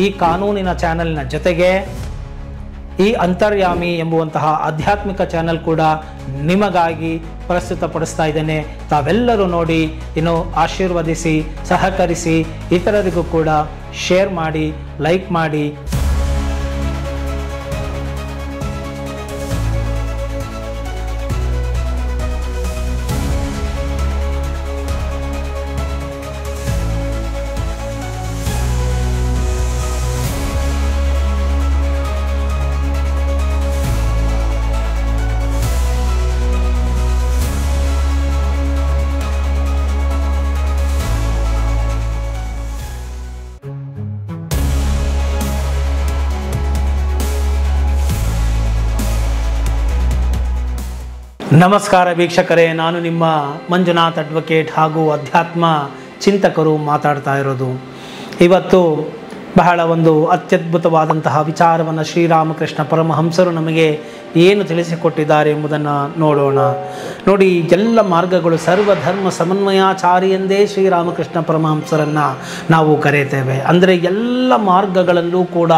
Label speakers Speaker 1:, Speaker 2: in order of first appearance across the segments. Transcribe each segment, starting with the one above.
Speaker 1: ಈ ಕಾನೂನಿನ ಚಾನೆಲ್ನ ಜೊತೆಗೆ ಈ ಅಂತರ್ಯಾಮಿ ಎಂಬುವಂತಹ ಆಧ್ಯಾತ್ಮಿಕ ಚಾನೆಲ್ ಕೂಡ ನಿಮಗಾಗಿ ಪ್ರಸ್ತುತಪಡಿಸ್ತಾ ಇದ್ದೇನೆ. ತಾವೆಲ್ಲರೂ ನೋಡಿ ಆಶೀರ್ವದಿಸಿ, ಸಹಕರಿಸಿ, ಇತರರಿಗೂ ಕೂಡ ಶೇರ್ ಮಾಡಿ, ಲೈಕ್ ಮಾಡಿ. ನಮಸ್ಕಾರ ವೀಕ್ಷಕರೇ, ನಾನು ನಿಮ್ಮ ಮಂಜುನಾಥ್ ಅಡ್ವೊಕೇಟ್ ಹಾಗೂ ಅಧ್ಯಾತ್ಮ ಚಿಂತಕರು ಮಾತಾಡ್ತಾ ಇರೋದು. ಇವತ್ತು ಬಹಳ ಒಂದು ಅತ್ಯದ್ಭುತವಾದಂತಹ ವಿಚಾರವನ್ನು ಶ್ರೀರಾಮಕೃಷ್ಣ ಪರಮಹಂಸರು ನಮಗೆ ಏನು ತಿಳಿಸಿಕೊಟ್ಟಿದ್ದಾರೆ ಎಂಬುದನ್ನು ನೋಡೋಣ. ನೋಡಿ, ಎಲ್ಲ ಮಾರ್ಗಗಳು ಸರ್ವಧರ್ಮ ಸಮನ್ವಯಾಚಾರಿ ಎಂದೇ ಶ್ರೀರಾಮಕೃಷ್ಣ ಪರಮಹಂಸರನ್ನು ನಾವು ಕರೆಯುತ್ತೇವೆ. ಅಂದರೆ ಎಲ್ಲ ಮಾರ್ಗಗಳಲ್ಲೂ ಕೂಡ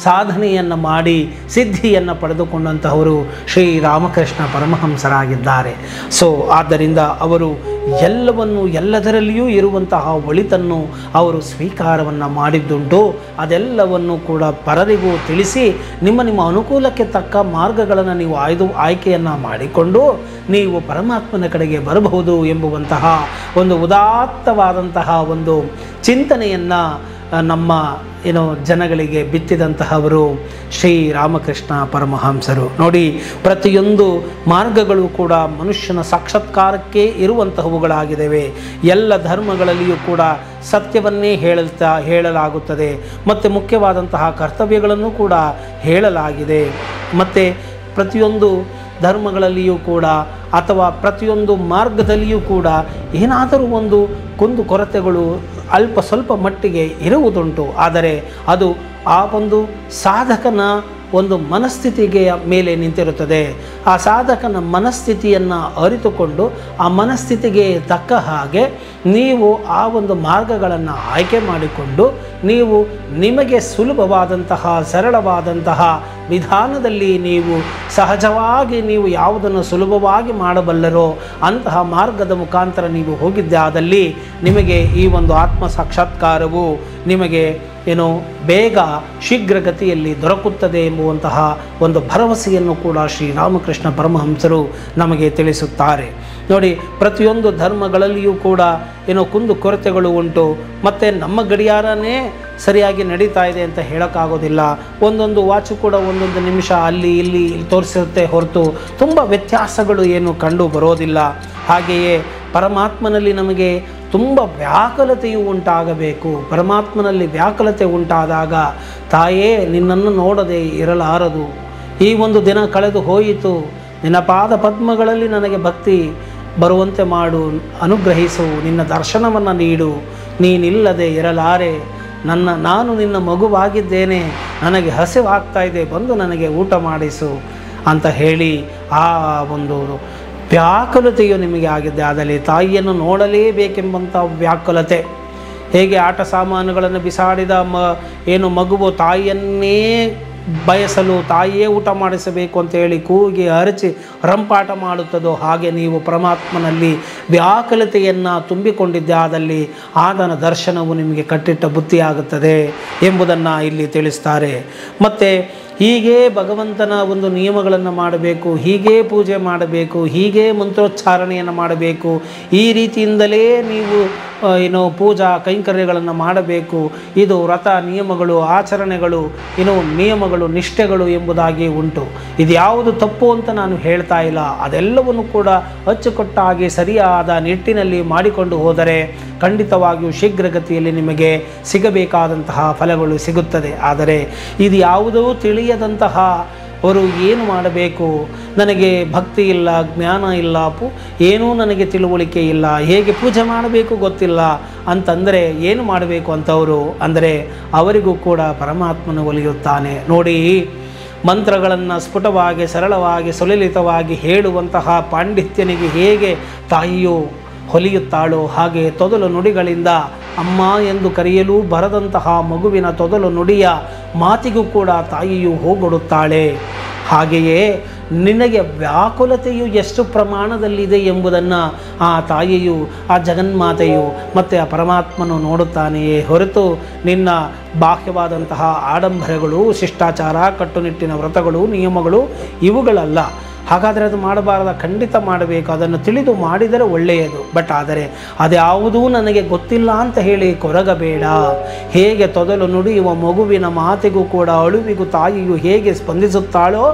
Speaker 1: ಸಾಧನೆಯನ್ನು ಮಾಡಿ ಸಿದ್ಧಿಯನ್ನು ಪಡೆದುಕೊಂಡಂತಹವರು ಶ್ರೀರಾಮಕೃಷ್ಣ ಪರಮಹಂಸರಾಗಿದ್ದಾರೆ. ಆದ್ದರಿಂದ ಅವರು ಎಲ್ಲದರಲ್ಲಿಯೂ ಇರುವಂತಹ ಒಳಿತನ್ನು ಅವರು ಸ್ವೀಕಾರವನ್ನು ಮಾಡಿದ್ದುಂಟು. ಅದೆಲ್ಲವನ್ನು ಕೂಡ ಪರರಿಗೂ ತಿಳಿಸಿ ನಿಮ್ಮ ಅನುಕೂಲಕ್ಕೆ ತಕ್ಕ ಮಾರ್ಗಗಳನ್ನು ನೀವು ಆಯ್ಕೆಯನ್ನು ಮಾಡಿಕೊಂಡು ನೀವು ಪರಮಾತ್ಮನ ಕಡೆಗೆ ಬರಬಹುದು ಎಂಬುವಂತಹ ಒಂದು ಉದಾತ್ತವಾದಂತಹ ಒಂದು ಚಿಂತನೆಯನ್ನು ನಮ್ಮ ಜನಗಳಿಗೆ ಬಿತ್ತಿದಂತಹವರು ಶ್ರೀರಾಮಕೃಷ್ಣ ಪರಮಹಂಸರು. ನೋಡಿ, ಪ್ರತಿಯೊಂದು ಮಾರ್ಗಗಳು ಕೂಡ ಮನುಷ್ಯನ ಸಾಕ್ಷಾತ್ಕಾರಕ್ಕೆ ಇರುವಂತಹವುಗಳಾಗಿದ್ದಾವೆ. ಎಲ್ಲ ಧರ್ಮಗಳಲ್ಲಿಯೂ ಕೂಡ ಸತ್ಯವನ್ನೇ ಹೇಳಲಾಗುತ್ತದೆ ಮತ್ತು ಮುಖ್ಯವಾದಂತಹ ಕರ್ತವ್ಯಗಳನ್ನು ಕೂಡ ಹೇಳಲಾಗಿದೆ. ಮತ್ತು ಪ್ರತಿಯೊಂದು ಧರ್ಮಗಳಲ್ಲಿಯೂ ಕೂಡ ಅಥವಾ ಪ್ರತಿಯೊಂದು ಮಾರ್ಗದಲ್ಲಿಯೂ ಕೂಡ ಏನಾದರೂ ಒಂದು ಕೊರತೆಗಳು ಅಲ್ಪ ಸ್ವಲ್ಪ ಮಟ್ಟಿಗೆ ಇರುವುದುಂಟು. ಆದರೆ ಅದು ಆ ಒಂದು ಸಾಧಕನ ಒಂದು ಮನಸ್ಥಿತಿಗೆ ಮೇಲೆ ನಿಂತಿರುತ್ತದೆ. ಆ ಸಾಧಕನ ಮನಸ್ಥಿತಿಯನ್ನು ಅರಿತುಕೊಂಡು ಆ ಮನಸ್ಥಿತಿಗೆ ತಕ್ಕ ಹಾಗೆ ನೀವು ಆ ಒಂದು ಮಾರ್ಗಗಳನ್ನು ಆಯ್ಕೆ ಮಾಡಿಕೊಂಡು ನೀವು ನಿಮಗೆ ಸುಲಭವಾದಂತಹ ಸರಳವಾದಂತಹ ವಿಧಾನದಲ್ಲಿ ನೀವು ಸಹಜವಾಗಿ ನೀವು ಯಾವುದನ್ನು ಸುಲಭವಾಗಿ ಮಾಡಬಲ್ಲರೋ ಅಂತಹ ಮಾರ್ಗದ ಮುಖಾಂತರ ನೀವು ಹೋಗಿದ್ದಾದಲ್ಲಿ ನಿಮಗೆ ಈ ಒಂದು ಆತ್ಮ ಸಾಕ್ಷಾತ್ಕಾರವು ನಿಮಗೆ ಬೇಗ ಶೀಘ್ರಗತಿಯಲ್ಲಿ ದೊರಕುತ್ತದೆ ಎಂಬುವಂತಹ ಒಂದು ಭರವಸೆಯನ್ನು ಕೂಡ ಶ್ರೀರಾಮಕೃಷ್ಣ ಪರಮಹಂಸರು ನಮಗೆ ತಿಳಿಸುತ್ತಾರೆ. ನೋಡಿ, ಪ್ರತಿಯೊಂದು ಧರ್ಮಗಳಲ್ಲಿಯೂ ಕೂಡ ಕೊರತೆಗಳು ಉಂಟು. ಮತ್ತು ನಮ್ಮ ಗಡಿಯಾರನೇ ಸರಿಯಾಗಿ ನಡೀತಾ ಇದೆ ಅಂತ ಹೇಳೋಕ್ಕಾಗೋದಿಲ್ಲ. ಒಂದೊಂದು ವಾಚು ಕೂಡ ಒಂದೊಂದು ನಿಮಿಷ ಅಲ್ಲಿ ಇಲ್ಲಿ ತೋರಿಸಿರುತ್ತೆ ಹೊರತು ತುಂಬ ವ್ಯತ್ಯಾಸಗಳು ಏನು ಕಂಡು ಬರೋದಿಲ್ಲ. ಹಾಗೆಯೇ ಪರಮಾತ್ಮನಲ್ಲಿ ನಮಗೆ ತುಂಬ ವ್ಯಾಕುಲತೆಯು ಉಂಟಾಗಬೇಕು. ಪರಮಾತ್ಮನಲ್ಲಿ ವ್ಯಾಕುಲತೆ ಉಂಟಾದಾಗ ತಾಯೇ ನಿನ್ನನ್ನು ನೋಡದೆ ಇರಲಾರದು, ಈ ಒಂದು ದಿನ ಕಳೆದು ಹೋಯಿತು, ನಿನ್ನ ಪಾದ ಪದ್ಮಗಳಲ್ಲಿ ನನಗೆ ಭಕ್ತಿ ಬರುವಂತೆ ಮಾಡು, ಅನುಗ್ರಹಿಸು, ನಿನ್ನ ದರ್ಶನವನ್ನು ನೀಡು, ನೀನಿಲ್ಲದೆ ಇರಲಾರೆ, ನಾನು ನಿನ್ನ ಮಗುವಾಗಿದ್ದೇನೆ, ನನಗೆ ಹಸಿವಾಗ್ತಾ ಇದೆ, ಬಂದು ನನಗೆ ಊಟ ಮಾಡಿಸು ಅಂತ ಹೇಳಿ ಆ ಒಂದು ವ್ಯಾಕುಲತೆಯು ನಿಮಗೆ ಆಗಿದೆ. ಆದರೆ ತಾಯಿಯನ್ನು ನೋಡಲೇಬೇಕೆಂಬಂಥ ವ್ಯಾಕುಲತೆ. ಹೇಗೆ ಆಟ ಸಾಮಾನುಗಳನ್ನು ಬಿಸಾಡಿದ ಮಗುವು ತಾಯಿಯನ್ನೇ ಬಯಸಲು, ತಾಯಿಯೇ ಊಟ ಮಾಡಿಸಬೇಕು ಅಂತ ಹೇಳಿ ಕೂಗಿ ಅರಚಿ ರಂಪಾಟ ಮಾಡುತ್ತದೋ ಹಾಗೆ ನೀವು ಪರಮಾತ್ಮನಲ್ಲಿ ವ್ಯಾಕುಲತೆಯನ್ನು ತುಂಬಿಕೊಂಡಿದ್ದಾದಲ್ಲಿ ಆತನ ದರ್ಶನವು ನಿಮಗೆ ಕಟ್ಟಿಟ್ಟ ಬುತ್ತಿಯಾಗುತ್ತದೆ ಎಂಬುದನ್ನು ಇಲ್ಲಿ ತಿಳಿಸ್ತಾರೆ. ಮತ್ತು ಹೀಗೆ ಭಗವಂತನ ಒಂದು ನಿಯಮಗಳನ್ನು ಮಾಡಬೇಕು, ಹೀಗೆ ಪೂಜೆ ಮಾಡಬೇಕು, ಹೀಗೆ ಮಂತ್ರೋಚ್ಚಾರಣೆಯನ್ನು ಮಾಡಬೇಕು, ಈ ರೀತಿಯಿಂದಲೇ ನೀವು ಪೂಜಾ ಕೈಂಕರ್ಯಗಳನ್ನು ಮಾಡಬೇಕು. ಇದು ವ್ರತ ನಿಯಮಗಳು, ಆಚರಣೆಗಳು, ನಿಯಮಗಳು, ನಿಷ್ಠೆಗಳು ಎಂಬುದಾಗಿ ಉಂಟು. ಇದು ಯಾವುದು ತಪ್ಪು ಅಂತ ನಾನು ಹೇಳ್ತಾ ಇಲ್ಲ. ಅದೆಲ್ಲವನ್ನು ಕೂಡ ಅಚ್ಚುಕಟ್ಟಾಗಿ ಸರಿಯಾದ ನಿಟ್ಟಿನಲ್ಲಿ ಮಾಡಿಕೊಂಡು ಹೋದರೆ ಖಂಡಿತವಾಗಿಯೂ ಶೀಘ್ರಗತಿಯಲ್ಲಿ ನಿಮಗೆ ಸಿಗಬೇಕಾದಂತಹ ಫಲಗಳು ಸಿಗುತ್ತದೆ. ಆದರೆ ಇದು ಯಾವುದೂ ತಿಳಿಯದಂತಹ ಅವರು ಏನು ಮಾಡಬೇಕು, ನನಗೆ ಭಕ್ತಿ ಇಲ್ಲ, ಜ್ಞಾನ ಇಲ್ಲ, ಏನೂ ನನಗೆ ತಿಳುವಳಿಕೆ ಇಲ್ಲ, ಹೇಗೆ ಪೂಜೆ ಮಾಡಬೇಕು ಗೊತ್ತಿಲ್ಲ ಅಂತಂದರೆ ಏನು ಮಾಡಬೇಕು ಅಂತವರು ಅಂದರೆ ಅವರಿಗೂ ಕೂಡ ಪರಮಾತ್ಮನು ಒಲಿಯುತ್ತಾನೆ. ನೋಡಿ, ಮಂತ್ರಗಳನ್ನು ಸ್ಫುಟವಾಗಿ, ಸರಳವಾಗಿ, ಸುಲಲಿತವಾಗಿ ಹೇಳುವಂತಹ ಪಾಂಡಿತ್ಯನಿಗೆ ಹೇಗೆ ತಾಯಿಯು ಹೊಲಿಯುತ್ತಾಳೋ ಹಾಗೆ ತೊದಲು ನುಡಿಗಳಿಂದ ಅಮ್ಮ ಎಂದು ಕರೆಯಲು ಬರದಂತಹ ಮಗುವಿನ ತೊದಲು ನುಡಿಯ ಮಾತಿಗೂ ಕೂಡ ತಾಯಿಯು ಹೋಗೊಡುತ್ತಾಳೆ. ಹಾಗೆಯೇ ನಿನಗೆ ವ್ಯಾಕುಲತೆಯು ಎಷ್ಟು ಪ್ರಮಾಣದಲ್ಲಿದೆ ಎಂಬುದನ್ನು ಆ ತಾಯಿಯು, ಆ ಜಗನ್ಮಾತೆಯು ಮತ್ತು ಆ ಪರಮಾತ್ಮನು ನೋಡುತ್ತಾನೆಯೇ ಹೊರತು ನಿನ್ನ ಬಾಹ್ಯವಾದಂತಹ ಆಡಂಬರಗಳು, ಶಿಷ್ಟಾಚಾರ, ಕಟ್ಟುನಿಟ್ಟಿನ ವ್ರತಗಳು, ನಿಯಮಗಳು ಇವುಗಳಲ್ಲ. ಹಾಗಾದರೆ ಅದು ಮಾಡಬಾರದ, ಖಂಡಿತ ಮಾಡಬೇಕು. ಅದನ್ನು ತಿಳಿದು ಮಾಡಿದರೆ ಒಳ್ಳೆಯದು. ಬಟ್ ಆದರೆ ಅದ್ಯಾವುದೂ ನನಗೆ ಗೊತ್ತಿಲ್ಲ ಅಂತ ಹೇಳಿ ಕೊರಗಬೇಡ. ಹೇಗೆ ತೊದಲು ನುಡಿಯುವ ಮಗುವಿನ ಮಾತಿಗೂ ಕೂಡ ಅಳುವಿಗೂ ತಾಯಿಯು ಹೇಗೆ ಸ್ಪಂದಿಸುತ್ತಾಳೋ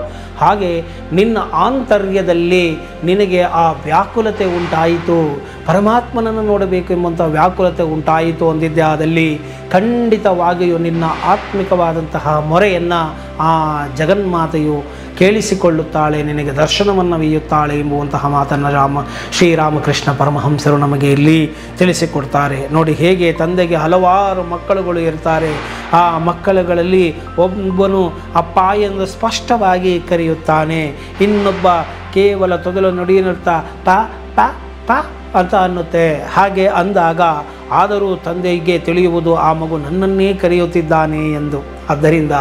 Speaker 1: ಹಾಗೆ ನಿನ್ನ ಆಂತರ್ಯದಲ್ಲಿ ನಿನಗೆ ಆ ವ್ಯಾಕುಲತೆ ಉಂಟಾಯಿತು, ಪರಮಾತ್ಮನನ್ನು ನೋಡಬೇಕು ಎಂಬಂಥ ವ್ಯಾಕುಲತೆ ಉಂಟಾಯಿತು ಅಂದಿದ್ದೆ ಆದಲ್ಲಿ ಖಂಡಿತವಾಗಿಯೂ ನಿನ್ನ ಆತ್ಮಿಕವಾದಂತಹ ಮೊರೆಯನ್ನು ಆ ಜಗನ್ಮಾತೆಯು ಕೇಳಿಸಿಕೊಳ್ಳುತ್ತಾಳೆ, ನಿನಗೆ ದರ್ಶನವನ್ನು ಒಯ್ಯುತ್ತಾಳೆ ಎಂಬುವಂತಹ ಮಾತನ್ನು ಶ್ರೀರಾಮಕೃಷ್ಣ ಪರಮಹಂಸರು ನಮಗೆ ಇಲ್ಲಿ ತಿಳಿಸಿಕೊಡ್ತಾರೆ. ನೋಡಿ, ಹೇಗೆ ತಂದೆಗೆ ಹಲವಾರು ಮಕ್ಕಳುಗಳು ಇರ್ತಾರೆ. ಆ ಮಕ್ಕಳುಗಳಲ್ಲಿ ಒಬ್ಬನು ಅಪ್ಪ ಎಂದು ಸ್ಪಷ್ಟವಾಗಿ ಕರೆಯುತ್ತಾನೆ, ಇನ್ನೊಬ್ಬ ಕೇವಲ ತೊದಲು ನುಡಿಯುತ್ತಾ ಪ ಪ ಪ ಅಂತ ಅನ್ನುತ್ತೆ. ಹಾಗೆ ಅಂದಾಗ ಆದರೂ ತಂದೆಗೆ ತಿಳಿಯುವುದು ಆ ಮಗು ನನ್ನನ್ನೇ ಕರೆಯುತ್ತಿದ್ದಾನೆ ಎಂದು. ಆದ್ದರಿಂದ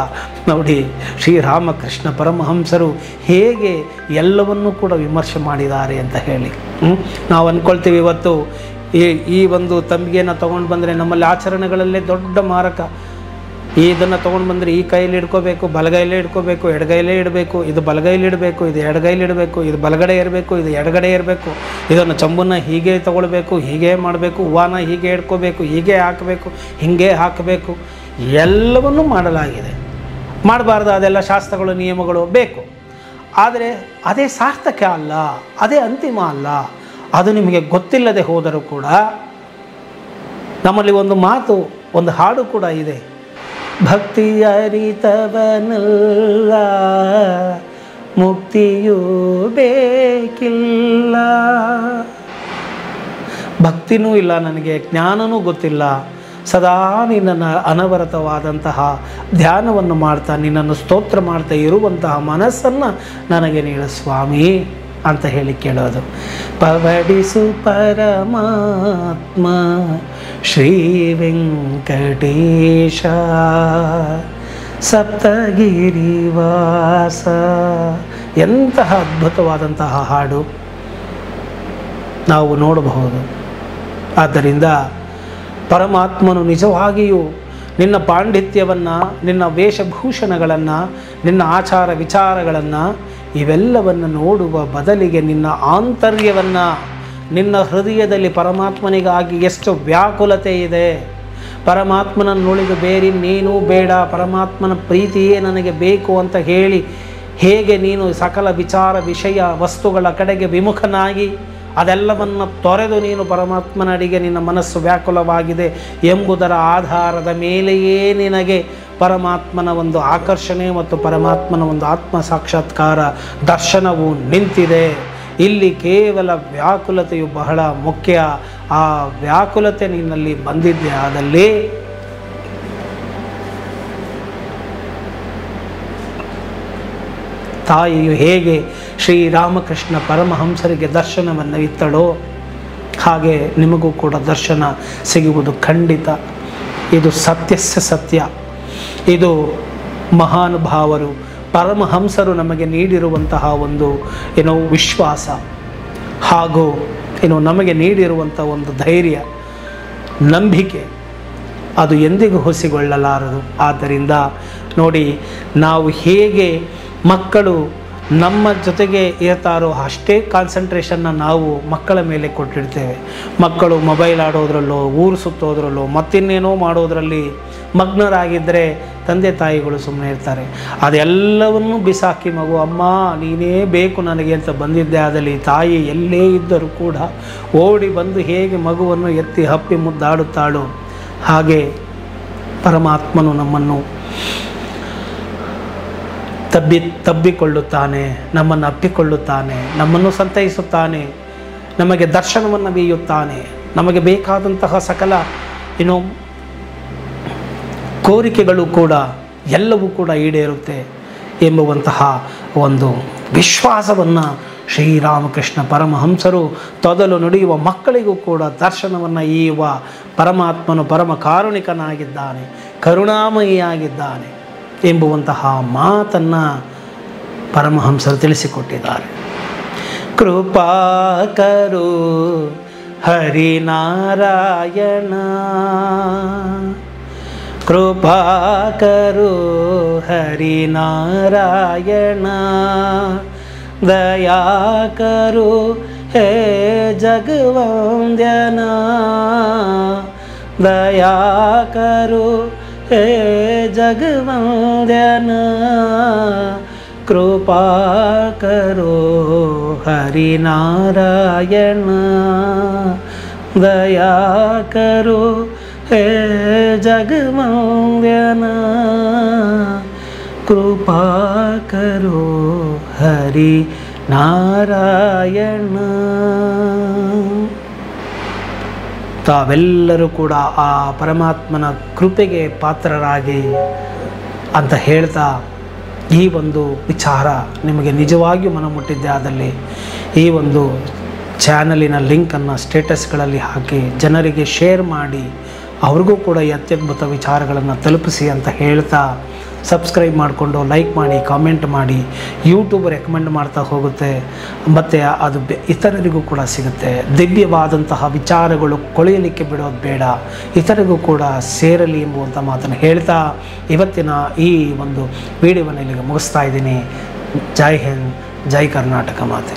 Speaker 1: ನೋಡಿ, ಶ್ರೀರಾಮಕೃಷ್ಣ ಪರಮಹಂಸರು ಹೇಗೆ ಎಲ್ಲವನ್ನೂ ಕೂಡ ವಿಮರ್ಶೆ ಮಾಡಿದ್ದಾರೆ ಅಂತ ಹೇಳಿ. ನಾವು ಅಂದ್ಕೊಳ್ತೀವಿ ಇವತ್ತು ಈ ಒಂದು ತಂಬಿಗೆಯನ್ನು ತೊಗೊಂಡು ಬಂದರೆ ನಮ್ಮಲ್ಲಿ ಆಚರಣೆಗಳಲ್ಲೇ ದೊಡ್ಡ ಮಾರಕ. ಇದನ್ನು ತೊಗೊಂಡು ಬಂದರೆ ಈ ಕೈಯಲ್ಲಿ ಇಡ್ಕೋಬೇಕು, ಬಲಗೈಲೇ ಇಡ್ಕೋಬೇಕು, ಎಡಗೈಲೇ ಇಡಬೇಕು, ಇದು ಬಲಗೈಲಿ ಇಡಬೇಕು, ಇದು ಎಡಗೈಲಿ ಇಡಬೇಕು, ಇದು ಬಲಗಡೆ ಇರಬೇಕು, ಇದು ಎಡಗಡೆ ಇರಬೇಕು, ಇದನ್ನು ಚಂಬನ್ನು ಹೀಗೆ ತಗೊಳ್ಬೇಕು, ಹೀಗೆ ಮಾಡಬೇಕು, ಹೂವನ ಹೀಗೆ ಇಡ್ಕೋಬೇಕು, ಹೀಗೆ ಹಾಕಬೇಕು, ಹೀಗೆ ಹಾಕಬೇಕು, ಎಲ್ಲವನ್ನೂ ಮಾಡಲಾಗಿದೆ. ಮಾಡಬಾರ್ದು, ಅದೆಲ್ಲ ಶಾಸ್ತ್ರಗಳು, ನಿಯಮಗಳು ಬೇಕು. ಆದರೆ ಅದೇ ಸಾರ್ಥಕ ಅಲ್ಲ, ಅದೇ ಅಂತಿಮ ಅಲ್ಲ. ಅದು ನಿಮಗೆ ಗೊತ್ತಿಲ್ಲದೆ ಹೋದರೂ ಕೂಡ ನಮ್ಮಲ್ಲಿ ಒಂದು ಮಾತು, ಒಂದು ಹಾಡು ಕೂಡ ಇದೆ. ಭಕ್ತಿಯ ಅರಿತವನಲ್ಲ ಮುಕ್ತಿಯೂ ಬೇಕಿಲ್ಲ. ಭಕ್ತಿನೂ ಇಲ್ಲ ನನಗೆ, ಜ್ಞಾನನೂ ಗೊತ್ತಿಲ್ಲ, ಸದಾ ನಿನ್ನನ್ನು ಅನವರತವಾದಂತಹ ಧ್ಯಾನವನ್ನು ಮಾಡ್ತಾ ನಿನ್ನನ್ನು ಸ್ತೋತ್ರ ಮಾಡ್ತಾ ಇರುವಂತಹ ಮನಸ್ಸನ್ನು ನನಗೆ ನೀಡು ಸ್ವಾಮಿ ಅಂತ ಹೇಳಿ ಕೇಳೋದು. ಪವಡಿಸು ಪರಮಾತ್ಮ ಶ್ರೀ ವೆಂಕಟೇಶ ಸಪ್ತಗಿರಿವಾಸ. ಎಂತಹ ಅದ್ಭುತವಾದಂತಹ ಹಾಡು ನಾವು ನೋಡಬಹುದು. ಆದ್ದರಿಂದ ಪರಮಾತ್ಮನು ನಿಜವಾಗಿಯೂ ನಿನ್ನ ಪಾಂಡಿತ್ಯವನ್ನು, ನಿನ್ನ ವೇಷಭೂಷಣಗಳನ್ನು, ನಿನ್ನ ಆಚಾರ ವಿಚಾರಗಳನ್ನು ಇವೆಲ್ಲವನ್ನು ನೋಡುವ ಬದಲಿಗೆ ನಿನ್ನ ಆಂತರ್ಯವನ್ನು, ನಿನ್ನ ಹೃದಯದಲ್ಲಿ ಪರಮಾತ್ಮನಿಗಾಗಿ ಎಷ್ಟು ವ್ಯಾಕುಲತೆ ಇದೆ, ಪರಮಾತ್ಮನನ್ನು ನುಳಿದು ಬೇರಿನ್ನೇನೂ ಬೇಡ, ಪರಮಾತ್ಮನ ಪ್ರೀತಿಯೇ ನನಗೆ ಬೇಕು ಅಂತ ಹೇಳಿ ಹೇಗೆ ನೀನು ಸಕಲ ವಿಚಾರ ವಿಷಯ ವಸ್ತುಗಳ ಕಡೆಗೆ ವಿಮುಖನಾಗಿ ಅದೆಲ್ಲವನ್ನು ತೊರೆದು ನೀನು ಪರಮಾತ್ಮನಡಿಗೆ ನಿನ್ನ ಮನಸ್ಸು ವ್ಯಾಕುಲವಾಗಿದೆ ಎಂಬುದರ ಆಧಾರದ ಮೇಲೆಯೇ ನಿನಗೆ ಪರಮಾತ್ಮನ ಒಂದು ಆಕರ್ಷಣೆ ಮತ್ತು ಪರಮಾತ್ಮನ ಒಂದು ಆತ್ಮ ಸಾಕ್ಷಾತ್ಕಾರ ದರ್ಶನವು ನಿಂತಿದೆ. ಇಲ್ಲಿ ಕೇವಲ ವ್ಯಾಕುಲತೆಯು ಬಹಳ ಮುಖ್ಯ. ಆ ವ್ಯಾಕುಲತೆ ನಿನ್ನಲ್ಲಿ ಬಂದಿದ್ದೆ ಆದಲ್ಲಿ ತಾಯಿಯು ಹೇಗೆ ಶ್ರೀರಾಮಕೃಷ್ಣ ಪರಮಹಂಸರಿಗೆ ದರ್ಶನವನ್ನು ಇತ್ತಳೋ ಹಾಗೆ ನಿಮಗೂ ಕೂಡ ದರ್ಶನ ಸಿಗುವುದು ಖಂಡಿತ. ಇದು ಸತ್ಯಸ್ಯ ಸತ್ಯ. ಇದು ಮಹಾನುಭಾವರು ಪರಮಹಂಸರು ನಮಗೆ ನೀಡಿರುವಂತಹ ಒಂದು ವಿಶ್ವಾಸ ಹಾಗೂ ನಮಗೆ ನೀಡಿರುವಂಥ ಒಂದು ಧೈರ್ಯ, ನಂಬಿಕೆ, ಅದು ಎಂದಿಗೂ ಹುಸಿಗೊಳ್ಳಲಾರದು. ಆದ್ದರಿಂದ ನೋಡಿ, ನಾವು ಹೇಗೆ ಮಕ್ಕಳು ನಮ್ಮ ಜೊತೆಗೆ ಇರ್ತಾರೋ ಅಷ್ಟೇ ಕಾನ್ಸಂಟ್ರೇಷನ್ನ ನಾವು ಮಕ್ಕಳ ಮೇಲೆ ಕೊಟ್ಟಿರ್ತೇವೆ. ಮಕ್ಕಳು ಮೊಬೈಲ್ ಆಡೋದ್ರಲ್ಲೋ, ಊರು ಸುತ್ತೋದ್ರಲ್ಲೋ, ಮತ್ತಿನ್ನೇನೋ ಮಾಡೋದರಲ್ಲಿ ಮಗ್ನರಾಗಿದ್ದರೆ ತಂದೆ ತಾಯಿಗಳು ಸುಮ್ಮನೆ ಇರ್ತಾರೆ. ಅದೆಲ್ಲವನ್ನೂ ಬಿಸಾಕಿ ಮಗು ಅಮ್ಮ ನೀನೇ ಬೇಕು ನನಗೆ ಅಂತ ಬಂದಿದ್ದೆ ಆದಲ್ಲಿ ತಾಯಿ ಎಲ್ಲೇ ಇದ್ದರೂ ಕೂಡ ಓಡಿ ಬಂದು ಹೇಗೆ ಮಗುವನ್ನು ಎತ್ತಿ ಹಪ್ಪಿ ಮುದ್ದಾಡುತ್ತಾಳೋ ಹಾಗೆ ಪರಮಾತ್ಮನು ನಮ್ಮನ್ನು ತಬ್ಬಿಕೊಳ್ಳುತ್ತಾನೆ, ನಮ್ಮನ್ನು ಅಪ್ಪಿಕೊಳ್ಳುತ್ತಾನೆ, ನಮ್ಮನ್ನು ಸಂತೈಸುತ್ತಾನೆ, ನಮಗೆ ದರ್ಶನವನ್ನು ಬೀಯುತ್ತಾನೆ. ನಮಗೆ ಬೇಕಾದಂತಹ ಸಕಲ ಕೋರಿಕೆಗಳು ಕೂಡ ಎಲ್ಲವೂ ಕೂಡ ಈಡೇರುತ್ತೆ ಎಂಬುವಂತಹ ಒಂದು ವಿಶ್ವಾಸವನ್ನು ಶ್ರೀರಾಮಕೃಷ್ಣ ಪರಮಹಂಸರು ತೊದಲು ನುಡಿಯುವ ಮಕ್ಕಳಿಗೂ ಕೂಡ ದರ್ಶನವನ್ನು ಈಯುವ ಪರಮಾತ್ಮನು ಪರಮ ಕಾರುಣಿಕನಾಗಿದ್ದಾನೆ, ಕರುಣಾಮಯಿಯಾಗಿದ್ದಾನೆ ಎಂಬುವಂತಹ ಮಾತನ್ನು ಪರಮಹಂಸರು ತಿಳಿಸಿಕೊಟ್ಟಿದ್ದಾರೆ. ಕೃಪಾಕರು ಹರಿನಾರಾಯಣ, ಕೃಪಾಕರು ಹರಿನಾರಾಯಣ, ದಯಾಕರು ಹೇ ಜಗವಂದ್ಯನ, ದಯಾಕರು ಹೇ ಜಗವಂದ್ಯನ, ಕೃಪಾ ಕರೋ ಹರಿನಾರಾಯಣ, ದಯಾ ಕರೋ ಹೇ ಜಗವಂದ್ಯನ, ಕೃಪಾ ಕರೋ ಹರಿ ನಾರಾಯಣ. ತಾವೆಲ್ಲರೂ ಕೂಡ ಆ ಪರಮಾತ್ಮನ ಕೃಪೆಗೆ ಪಾತ್ರರಾಗಿ ಅಂತ ಹೇಳ್ತಾ, ಈ ಒಂದು ವಿಚಾರ ನಿಮಗೆ ನಿಜವಾಗಿಯೂ ಮನಮುಟ್ಟಿದ್ದೆ ಆದಲ್ಲಿ ಈ ಒಂದು ಚಾನಲಿನ ಲಿಂಕನ್ನು ಸ್ಟೇಟಸ್ಗಳಲ್ಲಿ ಹಾಕಿ ಜನರಿಗೆ ಶೇರ್ ಮಾಡಿ, ಅವ್ರಿಗೂ ಕೂಡ ಈ ಅತ್ಯದ್ಭುತ ವಿಚಾರಗಳನ್ನು ತಲುಪಿಸಿ ಅಂತ ಹೇಳ್ತಾ, ಸಬ್ಸ್ಕ್ರೈಬ್ ಮಾಡಿಕೊಂಡು ಲೈಕ್ ಮಾಡಿ, ಕಾಮೆಂಟ್ ಮಾಡಿ. ಯೂಟ್ಯೂಬ್ ರೆಕಮೆಂಡ್ ಮಾಡ್ತಾ ಹೋಗುತ್ತೆ ಮತ್ತು ಅದು ಇತರರಿಗೂ ಕೂಡ ಸಿಗುತ್ತೆ. ದಿವ್ಯವಾದಂತಹ ವಿಚಾರಗಳು ಕೊಳೆಯಲಿಕ್ಕೆ ಬಿಡೋದು ಬೇಡ, ಇತರಿಗೂ ಕೂಡ ಸೇರಲಿ ಎಂಬುವಂಥ ಮಾತನ್ನು ಹೇಳ್ತಾ ಇವತ್ತಿನ ಈ ಒಂದು ವಿಡಿಯೋವನ್ನು ಇಲ್ಲಿಗೆ ಮುಗಿಸ್ತಾ ಇದ್ದೀನಿ. ಜೈ ಹಿಂದ್, ಜೈ ಕರ್ನಾಟಕ ಮಾತೆ.